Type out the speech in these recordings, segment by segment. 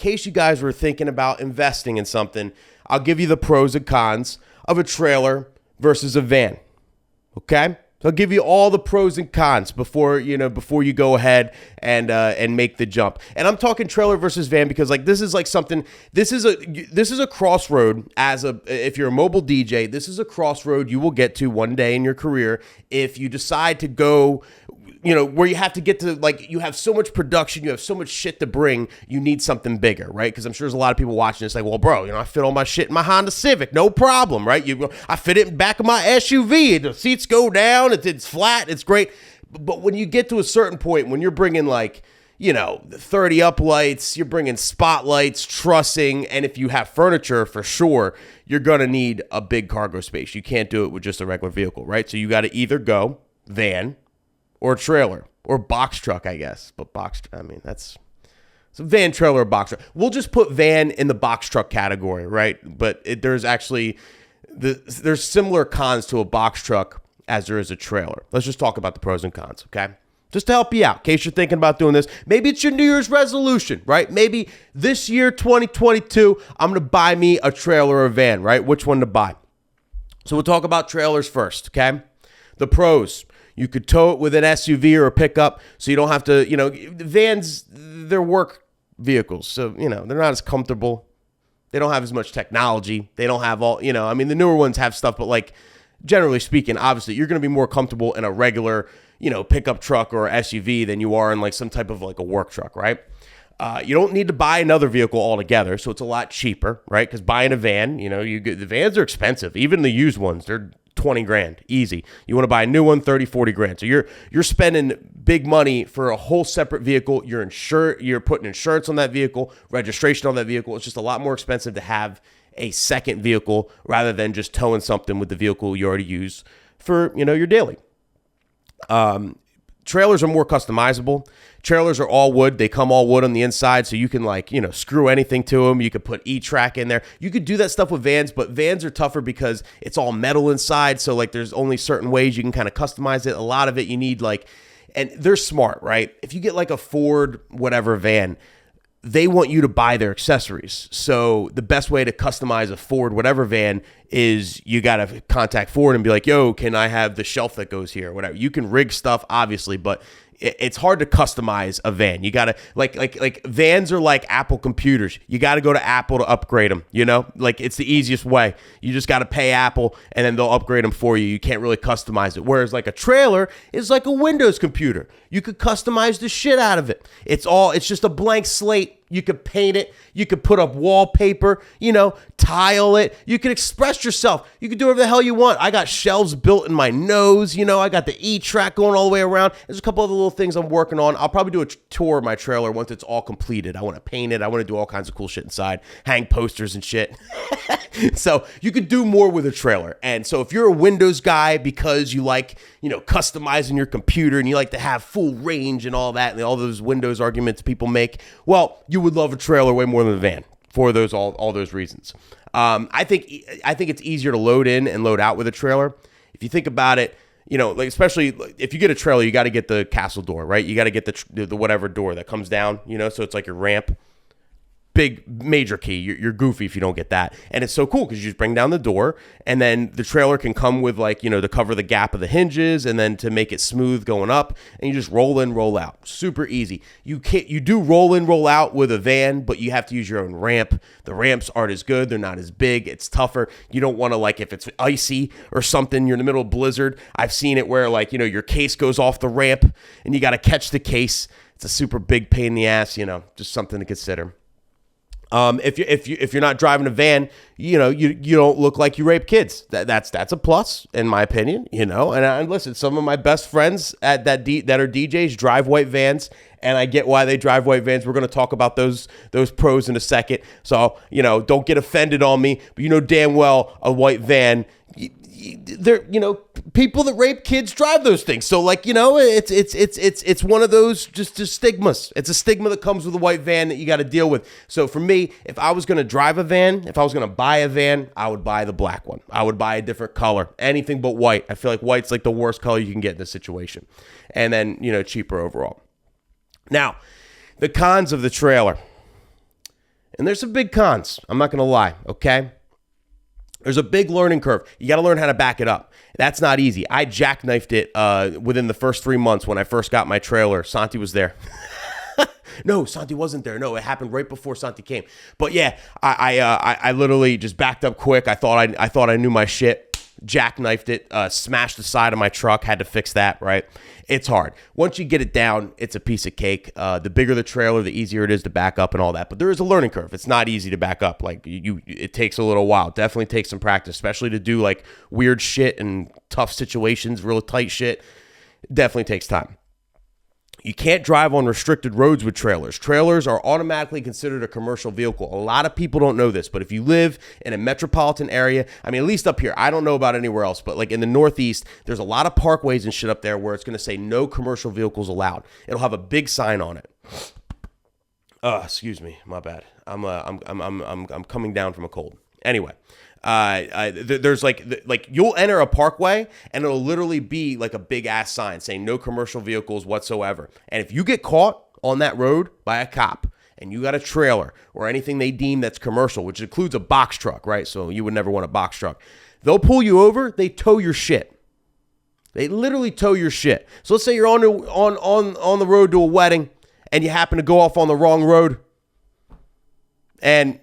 case you guys were thinking about investing in something, I'll give you the pros and cons of a trailer versus a van. Okay? So I'll give you all the pros and cons before you go ahead and make the jump. And I'm talking trailer versus van because this is a crossroad if you're a mobile DJ. This is a crossroad you will get to one day in your career if you decide to go, where you have to get to, you have so much production, you have so much shit to bring, you need something bigger, right? Because I'm sure there's a lot of people watching this well, bro, I fit all my shit in my Honda Civic, no problem, right? I fit it in the back of my SUV, the seats go down, it's flat, it's great. But when you get to a certain point, when you're bringing 30 up lights, you're bringing spotlights, trussing, and if you have furniture, for sure, you're going to need a big cargo space. You can't do it with just a regular vehicle, right? So you got to either go van or trailer, or box truck, I guess. But that's a van, trailer, or box truck. We'll just put van in the box truck category, right? But there's actually, there's similar cons to a box truck as there is a trailer. Let's just talk about the pros and cons, okay? Just to help you out, in case you're thinking about doing this. Maybe it's your New Year's resolution, right? Maybe this year, 2022, I'm going to buy me a trailer or a van, right? Which one to buy? So we'll talk about trailers first, okay? The pros. You could tow it with an SUV or a pickup, so you don't have to, vans, they're work vehicles. So, they're not as comfortable. They don't have as much technology. They don't have all, the newer ones have stuff, but generally speaking, obviously, you're going to be more comfortable in a regular, pickup truck or SUV than you are in some type of a work truck, right? You don't need to buy another vehicle altogether, so it's a lot cheaper, right? Because buying a van, the vans are expensive. Even the used ones, they're 20 grand, easy. You want to buy a new one, 30, 40 grand. So you're spending big money for a whole separate vehicle. You're putting insurance on that vehicle, registration on that vehicle. It's just a lot more expensive to have a second vehicle rather than just towing something with the vehicle you already use for, your daily. Trailers are more customizable. Trailers are all wood. They come all wood on the inside, so you can screw anything to them. You could put E-track in there. You could do that stuff with vans, but vans are tougher because it's all metal inside, so there's only certain ways you can kind of customize it. A lot of it you need and they're smart, right? If you get a Ford whatever van, they want you to buy their accessories. So the best way to customize a Ford whatever van is you got to contact Ford and be like, yo, can I have the shelf that goes here or whatever. You can rig stuff, obviously, but it's hard to customize a van. You got to like vans are like Apple computers. You got to go to Apple to upgrade them, it's the easiest way. You just got to pay Apple and then they'll upgrade them for you. You can't really customize it. Whereas a trailer is like a Windows computer. You could customize the shit out of it. It's just a blank slate. You could paint it. You could put up wallpaper, tile it. You could express yourself. You could do whatever the hell you want. I got shelves built in my nose. I got the E-track going all the way around. There's a couple other little things I'm working on. I'll probably do a tour of my trailer once it's all completed. I want to paint it. I want to do all kinds of cool shit inside, hang posters and shit. So you could do more with a trailer. And so if you're a Windows guy because you like, customizing your computer and you like to have full range and all that and all those Windows arguments people make, well, you would love a trailer way more than a van for those all those reasons. I think it's easier to load in and load out with a trailer. If you think about it, especially if you get a trailer, you got to get the castle door, right? You got to get the whatever door that comes down, so it's like your ramp. Big major key. You're goofy if you don't get that. And it's so cool because you just bring down the door and then the trailer can come with to cover the gap of the hinges and then to make it smooth going up, and you just roll in, roll out. Super easy. You do roll in, roll out with a van, but you have to use your own ramp. The ramps aren't as good. They're not as big. It's tougher. You don't want to if it's icy or something, you're in the middle of blizzard. I've seen it where your case goes off the ramp and you got to catch the case. It's a super big pain in the ass, just something to consider. If you're not driving a van, you don't look like you rape kids. That's a plus in my opinion, And listen, some of my best friends that are DJs drive white vans, and I get why they drive white vans. We're going to talk about those pros in a second. So don't get offended on me, but damn well a white van. They're people that rape kids drive those things, so it's one of those just stigmas. It's a stigma that comes with a white van that you got to deal with. So for me, if I was going to drive a van, if I was going to buy a van, I would buy the black one. I would buy a different color, anything but white. I feel like white's the worst color you can get in this situation, and then cheaper overall. Now, the cons of the trailer. And there's some big cons. I'm not going to lie, okay? There's a big learning curve. You got to learn how to back it up. That's not easy. I jackknifed it within the first 3 months when I first got my trailer. Santi was there. No, Santi wasn't there. No, it happened right before Santi came. But yeah, I literally just backed up quick. I thought I knew my shit. Jackknifed it, smashed the side of my truck, had to fix that, right? It's hard. Once you get it down, it's a piece of cake. The bigger the trailer, the easier it is to back up and all that. But there is a learning curve. It's not easy to back up. Like it takes a little while. Definitely takes some practice, especially to do like weird shit and tough situations, real tight shit. Definitely takes time. You can't drive on restricted roads with trailers. Trailers are automatically considered a commercial vehicle. A lot of people don't know this, but if you live in a metropolitan area, I mean, at least up here, I don't know about anywhere else, but like in the Northeast, there's a lot of parkways and shit up there where it's going to say no commercial vehicles allowed. It'll have a big sign on it. Excuse me, my bad. I'm coming down from a cold. Anyway. There's like you'll enter a parkway and it'll literally be like a big ass sign saying no commercial vehicles whatsoever. And if you get caught on that road by a cop and you got a trailer or anything they deem that's commercial, which includes a box truck, right? So you would never want a box truck. They'll pull you over. They tow your shit. They literally tow your shit. So let's say you're on the road to a wedding and you happen to go off on the wrong road and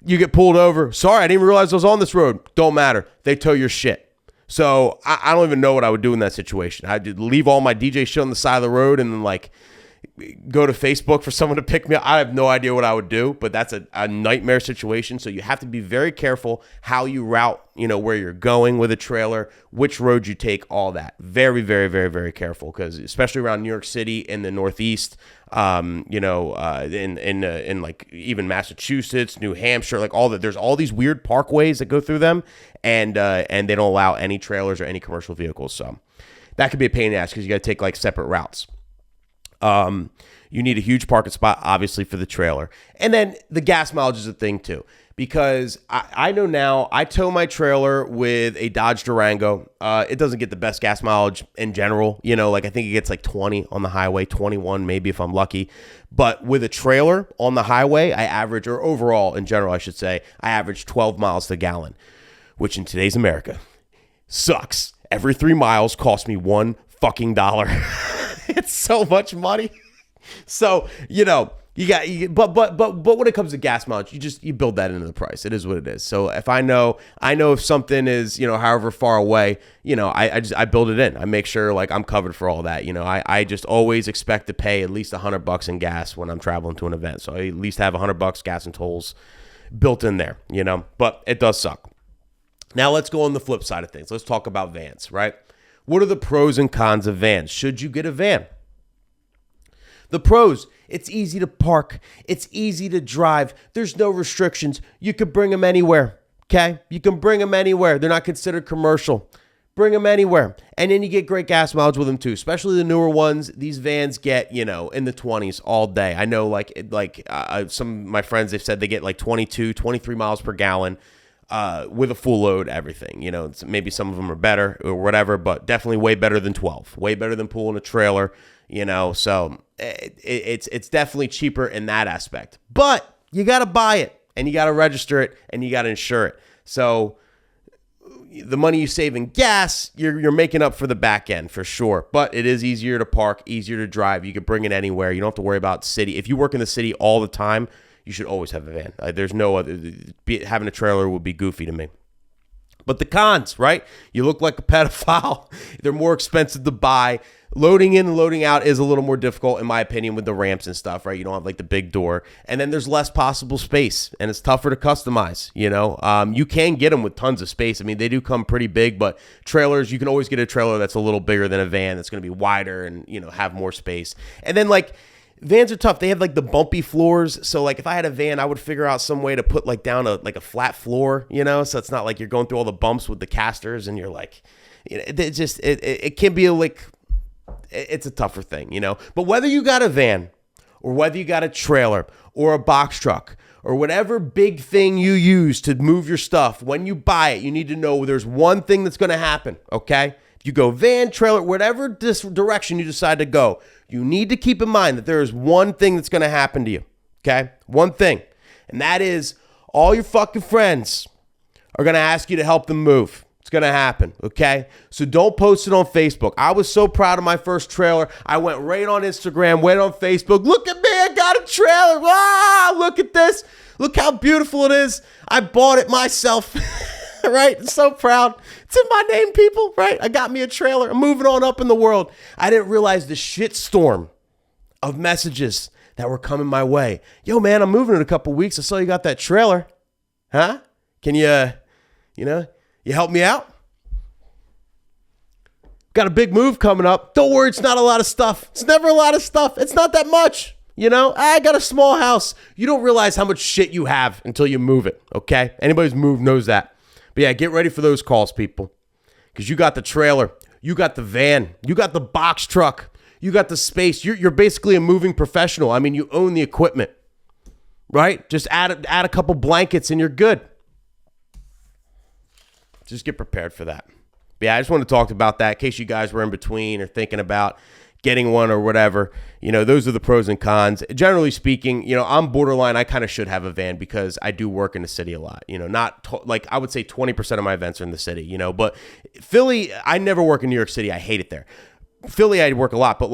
you get pulled over. Sorry, I didn't realize I was on this road. Don't matter. They tow your shit. So I don't even know what I would do in that situation. I'd leave all my DJ shit on the side of the road and then like go to Facebook for someone to pick me up. I have no idea what I would do, but that's a nightmare situation. So you have to be very careful how you route, where you're going with a trailer, which road you take, all that. Very, very, very, very careful because especially around New York City in the Northeast, in like even Massachusetts, New Hampshire, like all that. There's all these weird parkways that go through them, and they don't allow any trailers or any commercial vehicles. So that could be a pain in the ass because you got to take like separate routes. You need a huge parking spot, obviously, for the trailer. And then the gas mileage is a thing, too. Because I know now, I tow my trailer with a Dodge Durango. It doesn't get the best gas mileage in general. Like I think it gets like 20 on the highway, 21 maybe if I'm lucky. But with a trailer on the highway, I average, or overall in general, I should say, I average 12 miles to the gallon. Which in today's America sucks. Every 3 miles costs me $1 fucking dollar. It's so much money. So, but when it comes to gas mileage, you build that into the price. It is what it is. So if I know if something is, however far away, I build it in. I make sure like I'm covered for all that. I just always expect to pay at least $100 in gas when I'm traveling to an event. So I at least have $100 gas and tolls built in there, but it does suck. Now let's go on the flip side of things. Let's talk about vans, right? What are the pros and cons of vans? Should you get a van? The pros, it's easy to park. It's easy to drive. There's no restrictions. You can bring them anywhere, okay? You can bring them anywhere. They're not considered commercial. Bring them anywhere. And then you get great gas mileage with them too, especially the newer ones. These vans get, in the 20s all day. I know some of my friends, they've said they get like 22, 23 miles per gallon. With a full load, everything, maybe some of them are better or whatever, but definitely way better than 12, way better than pulling a trailer, so it's definitely cheaper in that aspect, but you got to buy it and you got to register it and you got to insure it. So the money you save in gas, you're making up for the back end for sure, but it is easier to park, easier to drive. You can bring it anywhere. You don't have to worry about city. If you work in the city all the time, you should always have a van. There's no other. Having a trailer would be goofy to me. But the cons, right? You look like a pedophile. They're more expensive to buy. Loading in and loading out is a little more difficult, in my opinion, with the ramps and stuff, right? You don't have like the big door. And then there's less possible space, and it's tougher to customize, You can get them with tons of space. I mean, they do come pretty big, but trailers, you can always get a trailer that's a little bigger than a van that's going to be wider and, have more space. And then like, vans are tough. They have like the bumpy floors. So like if I had a van, I would figure out some way to put like down a flat floor, so it's not like you're going through all the bumps with the casters and you're like, it can be it's a tougher thing, But whether you got a van or whether you got a trailer or a box truck or whatever big thing you use to move your stuff, when you buy it, you need to know there's one thing that's going to happen, okay? If you go van, trailer, whatever direction you decide to go, you need to keep in mind that there is one thing that's going to happen to you, okay? One thing. And that is all your fucking friends are going to ask you to help them move. It's going to happen, okay? So don't post it on Facebook. I was so proud of my first trailer. I went right on Instagram, went on Facebook. Look at me, I got a trailer. Ah, look at this. Look how beautiful it is. I bought it myself, right? I'm so proud. It's in my name, people, right? I got me a trailer. I'm moving on up in the world. I didn't realize the shitstorm of messages that were coming my way. Yo, man, I'm moving in a couple weeks. I saw you got that trailer. Huh? Can you help me out? Got a big move coming up. Don't worry, it's not a lot of stuff. It's never a lot of stuff. It's not that much. I got a small house. You don't realize how much shit you have until you move it, okay? Anybody who's moved knows that. But yeah, get ready for those calls, people. Because you got the trailer. You got the van. You got the box truck. You got the space. You're basically a moving professional. I mean, you own the equipment, right? Just add a couple blankets and you're good. Just get prepared for that. But yeah, I just want to talk about that in case you guys were in between or thinking about getting one or whatever. Those are the pros and cons. Generally speaking, I'm borderline. I kind of should have a van because I do work in the city a lot. I would say 20% of my events are in the city, but Philly, I never work in New York City. I hate it there. Philly, I work a lot, but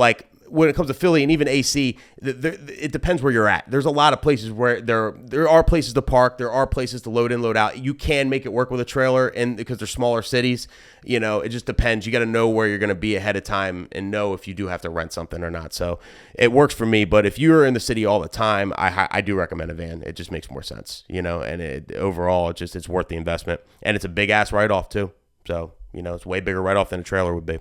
when it comes to Philly and even AC, it depends where you're at. There's a lot of places where there are places to park. There are places to load in, load out. You can make it work with a trailer, and because they're smaller cities, it just depends. You got to know where you're going to be ahead of time and know if you do have to rent something or not. So it works for me. But if you're in the city all the time, I do recommend a van. It just makes more sense, and overall, it's worth the investment. And it's a big ass write-off too. So, it's way bigger write-off than a trailer would be.